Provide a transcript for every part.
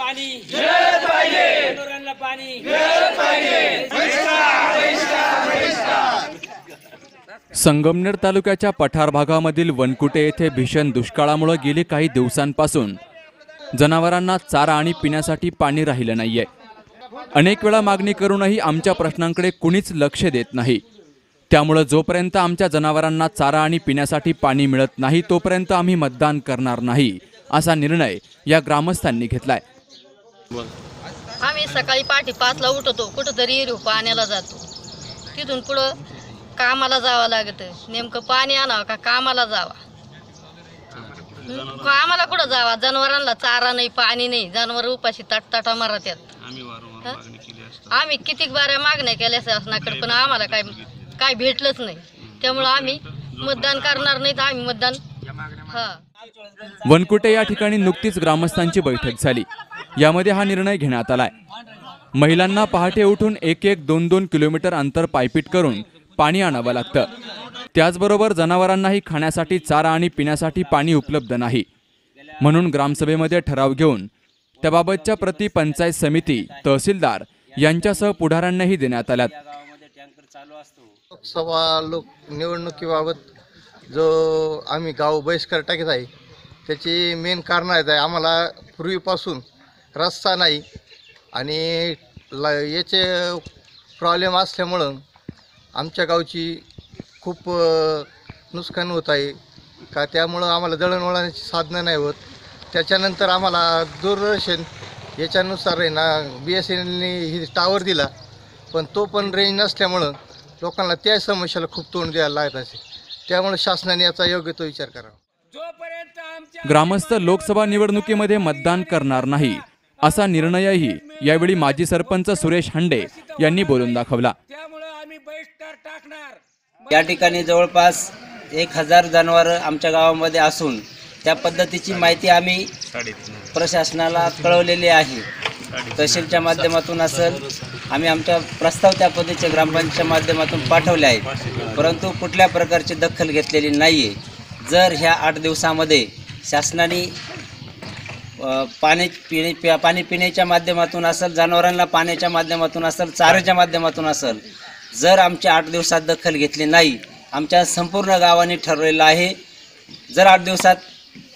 पाणी मिळालं पाहिजे, जनावरांना पाणी मिळालं पाहिजे। संगमनेर तालुक्याच्या पठार भागामधील वनकुटे येथे भीषण दुष्काळामुळे गेली काही दिवसांपासून जनावरांना चारा आणि पिण्यासाठी पाणी राहिलं नाहीये। अनेक वेळा मागणी करूनही आमच्या प्रश्नांकडे कुणीच लक्ष देत नाही। त्यामुळे जोपर्यंत आमच्या जनावरांना चारा आणि पिण्यासाठी पाणी मिळत नाही तोपर्यंत आम्ही मतदान करणार नाही असा निर्णय या ग्रामस्थांनी घेतलाय। आम्ही सकाळी पहाटे 5 ला उठतो, कुठंतरी पाण्याला जातो, तिथून पुढं कामाला जावं लागतं। नेमकं पाणी आणावं का कामाला जावा, कामाला कुठं जावा, जनावरांना चारा नाही पाणी नाही, जनावर उपाशी ताटा मारतात। आम्ही किती बाऱ्या मागण्या केल्या शासनाकडे पण आम्हाला काय भेटलंच नाही। त्यामुळे आम्ही मतदान करणार नाही, तर आम्ही मतदान वनकुटे या ठिकाणी नुकतीच ग्रामस्थांची बैठक झाली। यामध्ये हा निर्णय घेण्यात आलाय। महिलांना पहाटे उठून 1-2 किलोमीटर अंतर पायपीट करून पाणी आणावं लागतं। त्याचबरोबर जनावरांनाही खाण्यासाठी चारा आणि पिण्यासाठी पाणी उपलब्ध नाही। म्हणून ग्रामसभेमध्ये ठराव घेऊन त्याबाबतच्या प्रति पंचायत समिती, तहसीलदार यांच्यासह पुढाऱ्यांनाही देण्यात आल्यात। लोकसभा निवडणुकीबाबत जो आम्ही गाव बहिष्कार टाकत आहे त्याची मेन कारण आहे, आम्हाला पूर्वीपासून रस्ता नाही आणि याचे प्रॉब्लेम असल्यामुळं आमच्या गावची खूप नुकसान होत आहे का, त्यामुळं आम्हाला दळणवळणाची साधनं नाही होत। त्याच्यानंतर आम्हाला दूरदर्शन याच्यानुसार आहे ना BSNLने ही टावर दिला, पण तो पण रेंज नसल्यामुळं लोकांना त्या समस्येला खूप तोंड द्यायला लागत असे। त्यामुळे शासनाने याचा योग्य तो विचार करावा। ग्रामस्थ लोकसभा निवडणुकीमध्ये मतदान करणार नाही असा निर्णयही यावेळी माजी सरपंच सुरेश हंडे यांनी बोलून दाखवला। या ठिकाणी जवळपास 1000 जनावर आमच्या गावामध्ये असून त्या पद्धतीची माहिती आम्ही प्रशासनाला कळवलेली आहे। तहसीलच्या माध्यमातून असेल, आम्ही आमच्या प्रस्ताव त्या पद्धतीच्या ग्रामपंचायतच्या माध्यमातून पाठवले आहेत, परंतु कुठल्या प्रकारची दखल घेतलेली नाही आहे। जर ह्या 8 दिवसामध्ये शासनाने पाणी पिण्याच्या माध्यमातून असेल, जनावरांना पाण्याच्या माध्यमातून असेल, चाऱ्याच्या माध्यमातून असेल, जर आमच्या 8 दिवसात दखल घेतली नाही, आमच्या संपूर्ण गावाने ठरवलेलं आहे, जर 8 दिवसात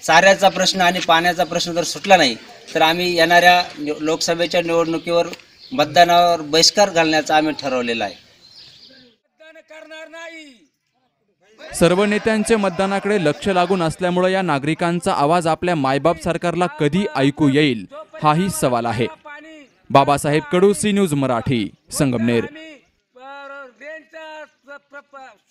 चाऱ्याचा प्रश्न आणि पाण्याचा प्रश्न जर सुटला नाही तर आम्ही येणाऱ्या लोकसभेच्या निवडणुकीवर मतदानावर बहिष्कार घालण्याचं आम्ही ठरवलेलं आहे। सर्व नेत्यांचे मतदानाकडे लक्ष लागून असल्यामुळे या नागरिकांचा आवाज आपल्या मायबाप सरकारला कधी ऐकू येईल हाही सवाल आहे। बाबासाहेब कडू, सी न्यूज मराठी, संगमनेर।